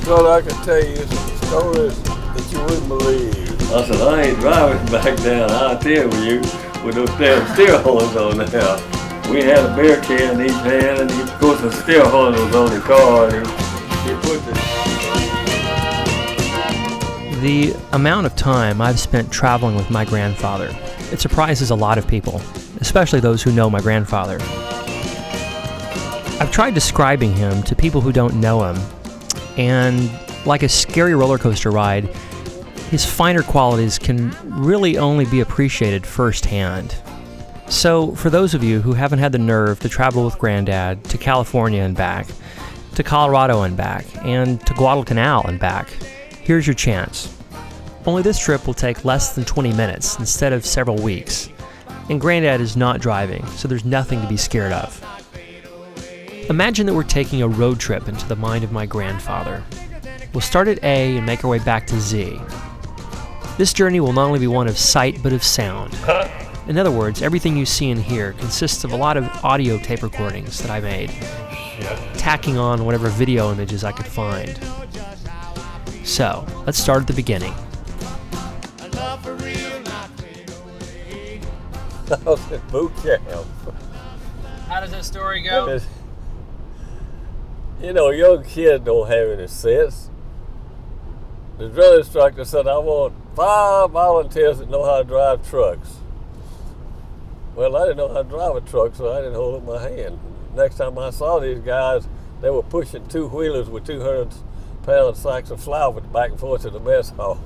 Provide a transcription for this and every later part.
Brother, I can tell you some stories that you wouldn't believe. I said, I ain't driving back down I-10 with those damn steer horns on there. We had a beer can in each hand, and of course the steer horn was on the car, and he put The amount of time I've spent traveling with my grandfather, it surprises a lot of people, especially those who know my grandfather. I've tried describing him to people who don't know him, and like a scary roller coaster ride, his finer qualities can really only be appreciated firsthand. So, for those of you who haven't had the nerve to travel with Granddad to California and back, to Colorado and back, and to Guadalcanal and back, here's your chance. Only this trip will take less than 20 minutes instead of several weeks, and Granddad is not driving, so there's nothing to be scared of. Imagine that we're taking a road trip into the mind of my grandfather. We'll start at A and make our way back to Z. This journey will not only be one of sight, but of sound. In other words, everything you see and hear consists of a lot of audio tape recordings that I made, tacking on whatever video images I could find. So, let's start at the beginning. I was at boot camp. How does that story go? You know, young kids don't have any sense. The drill instructor said, I want 5 volunteers that know how to drive trucks. Well, I didn't know how to drive a truck, so I didn't hold up my hand. Next time I saw these guys, they were pushing 2-wheelers with 200-pound sacks of flour back and forth to the mess hall.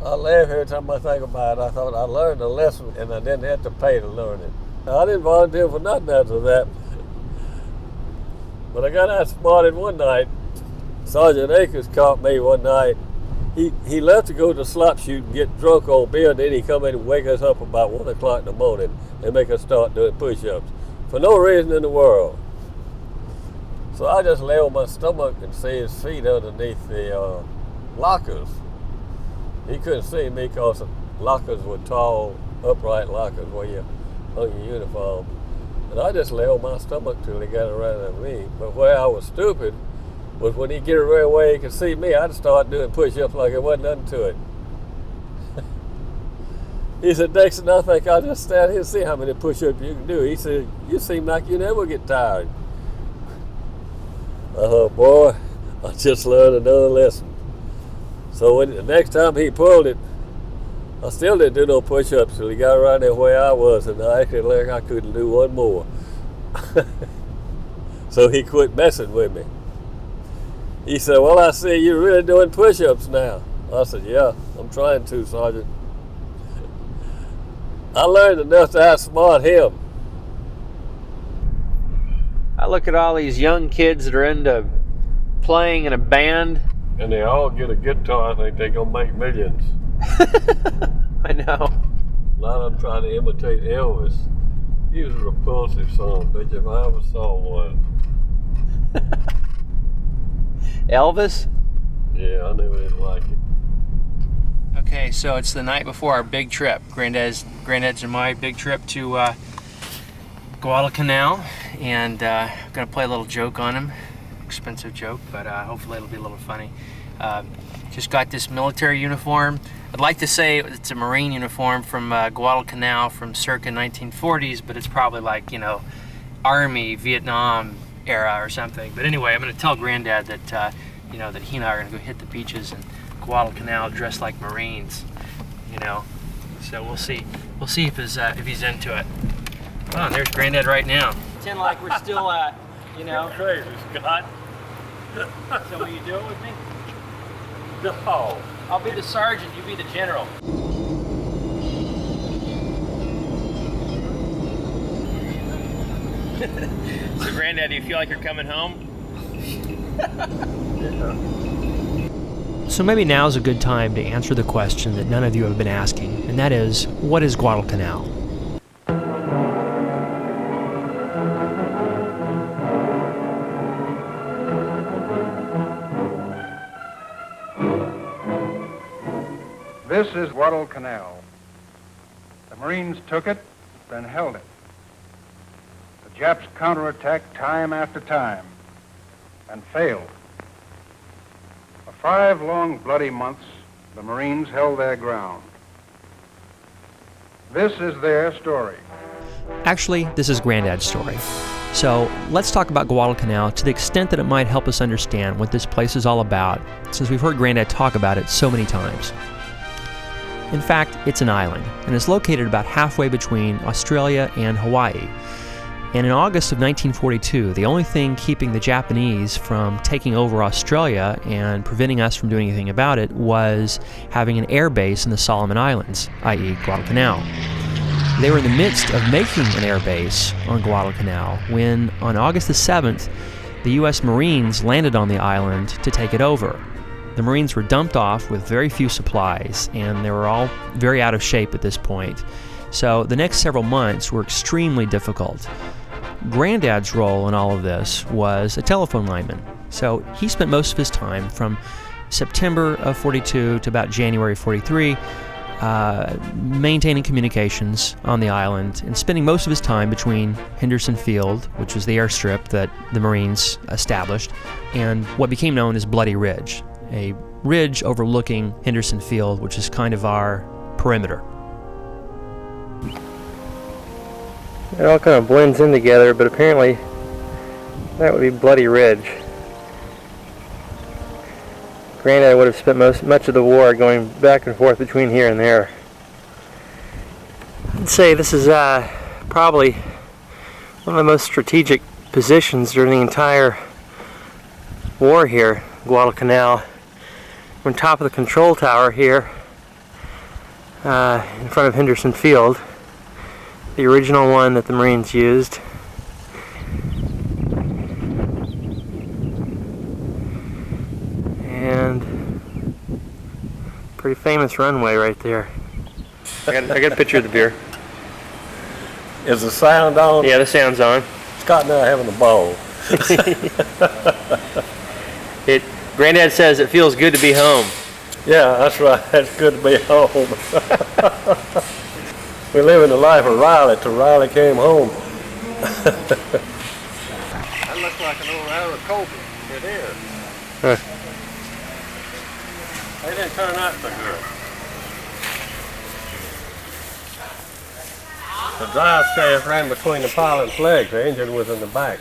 I laugh every time I think about it. I thought I learned a lesson and I didn't have to pay to learn it. I didn't volunteer for nothing after that. But I got outsmarted one night. Sergeant Akers caught me one night. He left to go to slop shoot and get drunk on beer, and then he come in and wake us up about 1 o'clock in the morning and make us start doing push-ups for no reason in the world. So I just lay on my stomach and see his feet underneath the lockers. He couldn't see me because the lockers were tall, upright lockers where you hung your uniform. And I just lay on my stomach till he got around at me. But where I was stupid was when he get around where he could see me, I'd start doing push-ups like it wasn't nothing to it. He said, Dixon, I think I'll just stand here and see how many push-ups you can do. He said, you seem like you never get tired. Boy, I just learned another lesson. So when the next time he pulled it, I still didn't do no push-ups till he got around there where I was, and I actually learned I couldn't do one more. So he quit messing with me. He said, well, I see you're really doing push-ups now. I said, yeah, I'm trying to, Sergeant. I learned enough to outsmart him. I look at all these young kids that are into playing in a band. And they all get a guitar and think they're going to make millions. I know. A lot of them trying to imitate Elvis. He was a repulsive son, bitch, if I ever saw one. Elvis? Yeah, I never did like it. Okay, so it's the night before our big trip. Granddad's and my big trip to Guadalcanal. And I'm going to play a little joke on him. Expensive joke, but hopefully it'll be a little funny. Just got this military uniform. I'd like to say it's a Marine uniform from Guadalcanal from circa 1940s, but it's probably like, Army, Vietnam era or something. But anyway, I'm going to tell Granddad that, that he and I are going to go hit the beaches in Guadalcanal dressed like Marines, So we'll see. We'll see if he's into it. Oh, there's Granddad right now. Pretend like we're still, You're crazy, Scott. So will you do it with me? No. I'll be the sergeant, you be the general. So Granddad, do you feel like you're coming home? Yeah. So maybe now's a good time to answer the question that none of you have been asking, and that is, what is Guadalcanal? This is Guadalcanal. The Marines took it, then held it. The Japs counterattacked time after time. and failed. For 5 long bloody months, the Marines held their ground. This is their story. Actually, this is Granddad's story. So let's talk about Guadalcanal to the extent that it might help us understand what this place is all about, since we've heard Granddad talk about it so many times. In fact, it's an island, and is located about halfway between Australia and Hawaii. And in August of 1942, the only thing keeping the Japanese from taking over Australia and preventing us from doing anything about it was having an air base in the Solomon Islands, i.e. Guadalcanal. They were in the midst of making an air base on Guadalcanal when, on August the 7th, the U.S. Marines landed on the island to take it over. The Marines were dumped off with very few supplies, and they were all very out of shape at this point. So the next several months were extremely difficult. Granddad's role in all of this was a telephone lineman. So he spent most of his time from September of 42 to about January 43 maintaining communications on the island and spending most of his time between Henderson Field, which was the airstrip that the Marines established, and what became known as Bloody Ridge, a ridge overlooking Henderson Field, which is kind of our perimeter. It all kind of blends in together, but apparently that would be Bloody Ridge. Granddad would have spent much of the war going back and forth between here and there. I'd say this is probably one of the most strategic positions during the entire war here, Guadalcanal. We're on top of the control tower here in front of Henderson Field, the original one that the Marines used. And pretty famous runway right there. I got a picture of the beer. Is the sound on? Yeah, the sound's on. Scott and I having a ball. Granddad says it feels good to be home. Yeah, that's right. It's good to be home. We're living the life of Riley till Riley came home. That looks like an old Cobra. It is. Huh. They didn't turn out so good. The drive shaft ran between the pilot's legs. The engine was in the back.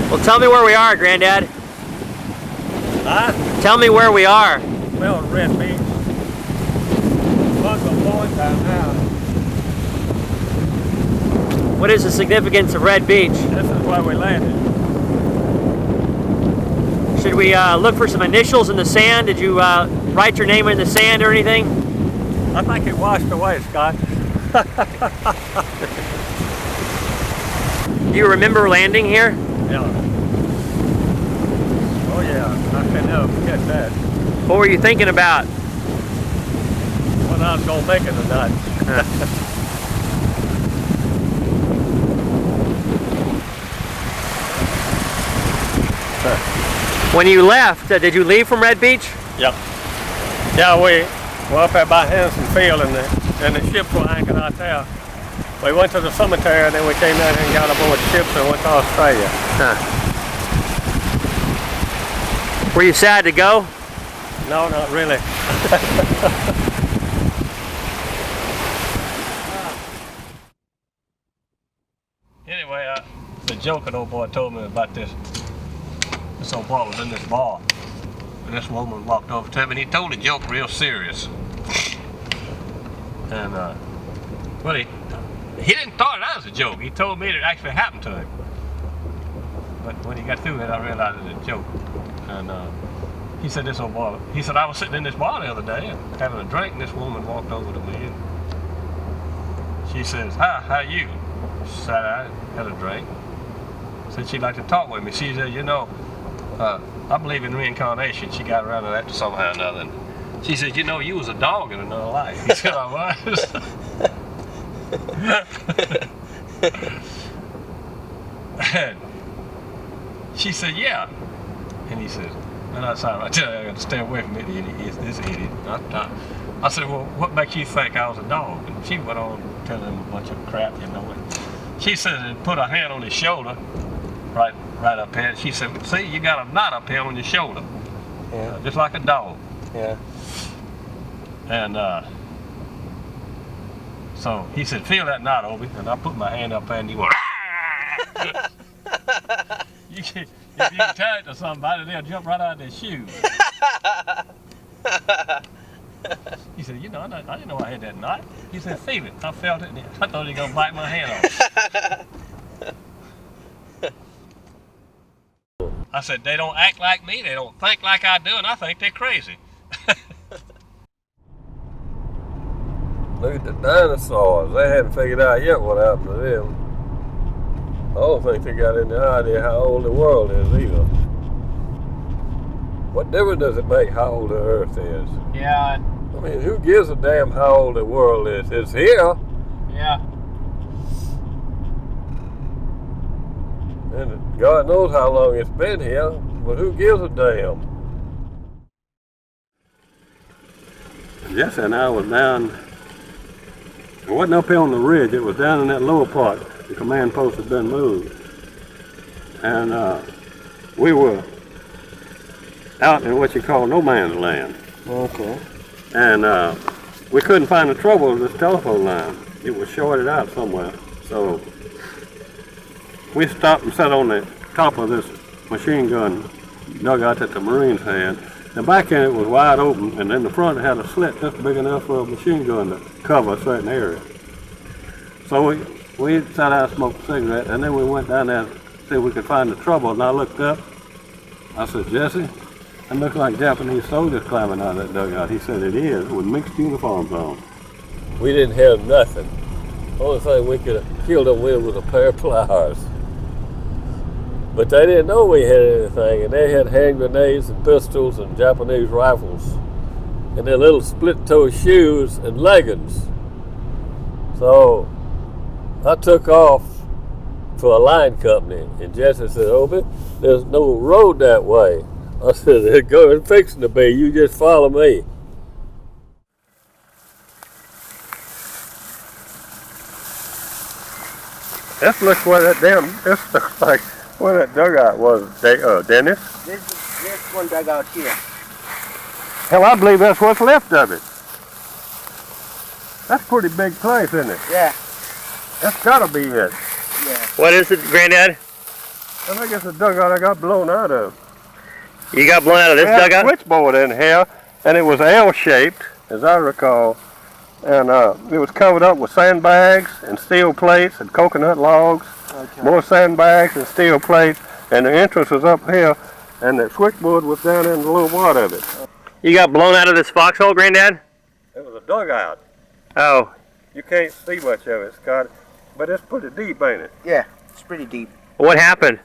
Well, tell me where we are, Granddad. Huh? Tell me where we are. Well, Red Beach. Bunker Point down now. What is the significance of Red Beach? This is where we landed. Should we look for some initials in the sand? Did you write your name in the sand or anything? I think it washed away, Scott. Do you remember landing here? Yeah. Oh yeah, I can never forget that. What were you thinking about? When I was gonna make it or not. When you left, did you leave from Red Beach? Yep. Yeah, we were up there by Henderson Field and the ships were anchored out there. We went to the cemetery and then we came down here and got aboard ships and went to Australia. Huh. Were you sad to go? No, not really. Anyway, the joke an old boy told me about this. This old boy was in this bar. And this woman walked over to him and he told a joke real serious. And, well, he didn't start it out as a joke. He told me that it actually happened to him. But when he got through it, I realized it was a joke. And he said, this old boy, he said, I was sitting in this bar the other day and having a drink, and this woman walked over to me and she says, hi, how are you? She said, I had a drink. Said she'd like to talk with me. She said, you know, I believe in reincarnation. She got around to that somehow or another. And she said, you know, you was a dog in another life. He said, I was. And she said, yeah. And he said, And I said, I tell you, I got to stay away from it, this idiot. I said, well, what makes you think I was a dog? And she went on telling him a bunch of crap, you know. And she said, and put a hand on his shoulder, right up here. She said, well, see, you got a knot up here on your shoulder. Yeah. Just like a dog. Yeah. And so he said, feel that knot, Obie. And I put my hand up there and he went, if you tie it to somebody, they'll jump right out of their shoes. He said, you know, I didn't know I had that knot. He said, feel it. I felt it, and I thought he was going to bite my hand off. I said, they don't act like me, they don't think like I do, and I think they're crazy. Look at the dinosaurs. They hadn't figured out yet what happened to them. I don't think they got any idea how old the world is either. What difference does it make how old the Earth is? Yeah. I mean, who gives a damn how old the world is? It's here. Yeah. And God knows how long it's been here, but who gives a damn? Jesse and I was down, it wasn't up here on the ridge, it was down in that lower part. The command post had been moved. And we were out in what you call no man's land. Okay. And we couldn't find the trouble with this telephone line. It was shorted out somewhere. So we stopped and sat on the top of this machine gun dugout that the Marines had. The back end was wide open, and in the front it had a slit just big enough for a machine gun to cover a certain area. So we sat out and smoked a cigarette, and then we went down there to see if we could find the trouble. And I looked up. I said, Jesse, it looks like Japanese soldiers climbing out of that dugout. He said, it is, with mixed uniforms on. We didn't have nothing. The only thing we could have killed them with was a pair of pliers. But they didn't know we had anything, and they had hand grenades and pistols and Japanese rifles and their little split-toe shoes and leggings. So I took off for a line company, and Jesse said, Obie, there's no road that way. I said, it's fixing to be, you just follow me. This looks like where that dugout was, Dennis. This one dugout here. Hell, I believe that's what's left of it. That's a pretty big place, isn't it? Yeah. That's gotta be it. Yeah. What is it, Granddad? I think it's a dugout I got blown out of. You got blown out of this They had dugout? a switchboard in here, and it was L-shaped, as I recall. And it was covered up with sandbags and steel plates and coconut logs. Okay. More sandbags and steel plates, and the entrance was up here, and the switchboard was down in the little part of it. You got blown out of this foxhole, Granddad? It was a dugout. Oh. You can't see much of it, Scott, but it's pretty deep, ain't it? Yeah, it's pretty deep. What happened?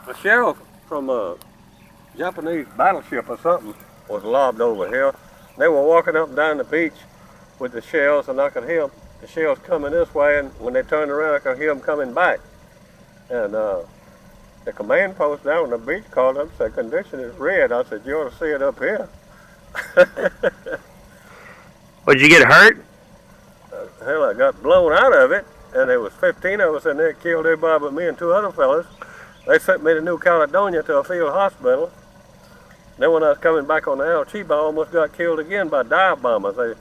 A shell from a Japanese battleship or something was lobbed over here. They were walking up and down the beach with the shells, and I could hear the shells coming this way, and when they turned around, I could hear them coming back. And the command post down on the beach called up and said, condition is red. I said, you ought to see it up here. Well, did you get hurt? Hell, I got blown out of it, and there was 15 of us in there, killed everybody but me and 2 other fellas. They sent me to New Caledonia to a field hospital. Then when I was coming back on the El Chiba, I almost got killed again by dive bombers. They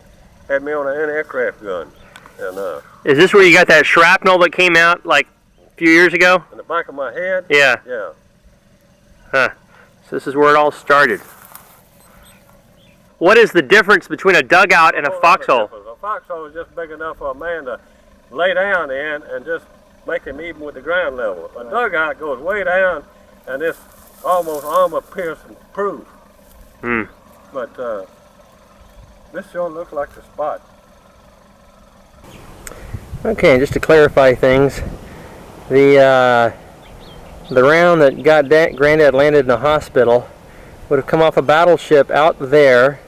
had me on an anti-aircraft gun. And Is this where you got that shrapnel that came out like a few years ago? in the back of my head? Yeah. Yeah. Huh. So this is where it all started. What is the difference between a dugout and a foxhole? A foxhole is just big enough for a man to lay down in and just make him even with the ground level. A dugout goes way down, and it's almost armor-piercing proof. Hmm. But this sure looks like the spot. Okay, just to clarify things, the round that got Granddad landed in the hospital would have come off a battleship out there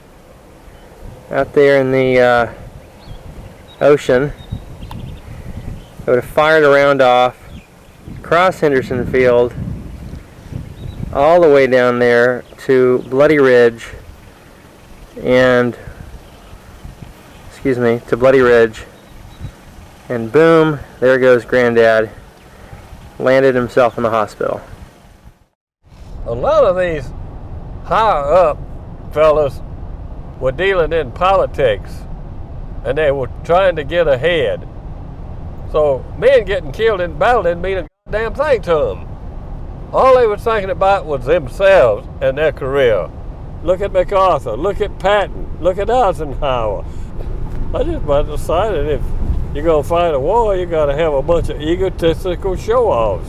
in the ocean. It would have fired a round off, across Henderson Field, all the way down there to Bloody Ridge and, to Bloody Ridge, and boom, there goes Granddad. Landed himself in the hospital. A lot of these higher up fellas were dealing in politics, and they were trying to get ahead. So men getting killed in battle didn't mean a goddamn thing to them. All they were thinking about was themselves and their career. Look at MacArthur, look at Patton, look at Eisenhower. I just about decided if you're going to fight a war, you got to have a bunch of egotistical show-offs.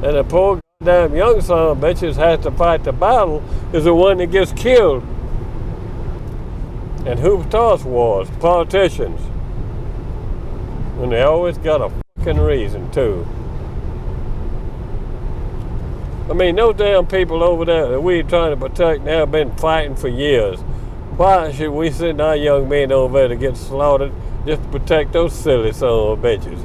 And the poor goddamn young son of bitches has to fight the battle is the one that gets killed. And who starts wars? Politicians. And they always got a fucking reason, too. I mean, those damn people over there that we're trying to protect now have been fighting for years. Why should we send our young men over there to get slaughtered just to protect those silly son of bitches?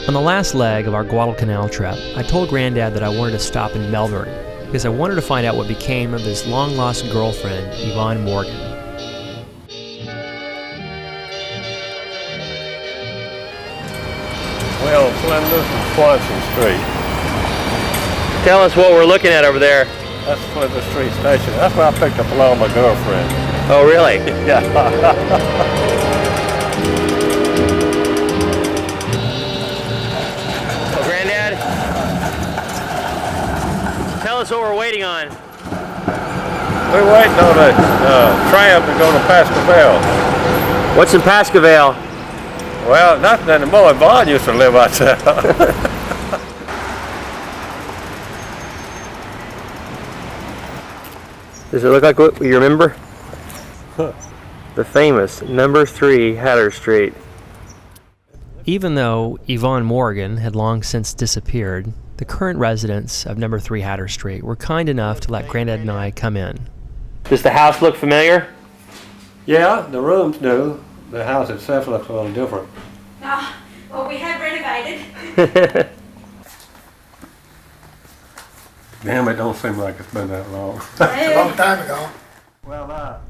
On the last leg of our Guadalcanal trip, I told Granddad that I wanted to stop in Melbourne because I wanted to find out what became of his long-lost girlfriend, Yvonne Morgan. Well, Flinders and Swanson Street. Tell us what we're looking at over there. That's Flinders Street Station. That's where I picked up along my girlfriend. Oh, really? Yeah. Oh, Granddad, tell us what we're waiting on. We're waiting on a tram to go to Pascavale. What's in Pascavale? Well, nothing anymore. Vaughn used to live out there. Does it look like what you remember? The famous number 3 Hatter Street. Even though Yvonne Morgan had long since disappeared, the current residents of number 3 Hatter Street were kind enough to let Granddad and I come in. Does the house look familiar? Yeah, the rooms do. The house itself looks a little different. Well, we have renovated. Damn, it don't seem like it's been that long. A long time ago.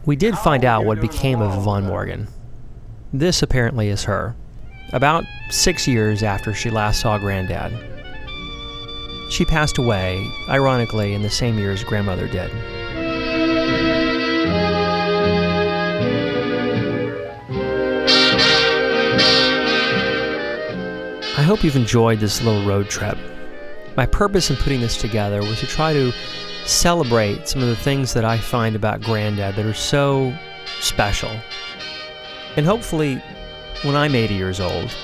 We did find out what became of Yvonne Morgan. This apparently is her, about 6 years after she last saw Granddad. She passed away, ironically, in the same year as Grandmother did. I hope you've enjoyed this little road trip. My purpose in putting this together was to try to celebrate some of the things that I find about Granddad that are so special. And hopefully, when I'm 80 years old,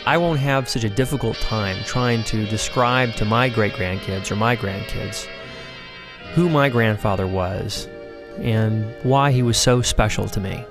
I won't have such a difficult time trying to describe to my great-grandkids or my grandkids who my grandfather was and why he was so special to me.